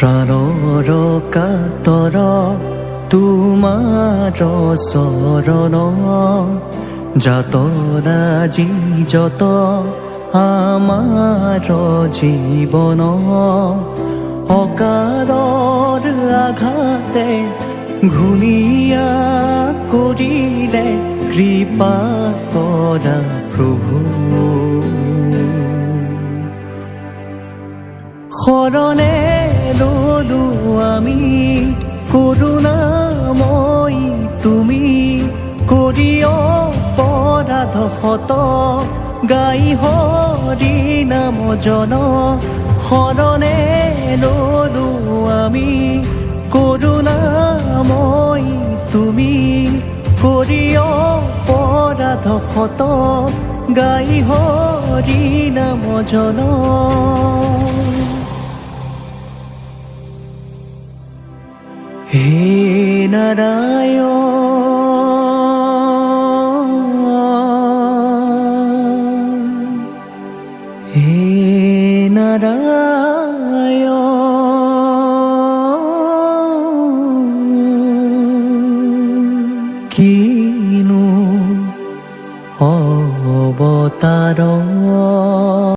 প্ৰাণৰ কাতৰ তোমাৰ চৰণ যাতনা যি যত আমাৰ জীৱন অকালৰ আঘাতে ঘূণীয়া কৰিলে কৃপা কৰা প্ৰভু শৰণে ললো আমি করুণাময়ী তুমি কৰি অপৰাধ ক্ষত গাই হৰি নাম জন শৰণে ললো আমি করুণাময়ী তুমি কৰি অপৰাধ ক্ষত গাই হৰি নাম জন হে নারায়ণ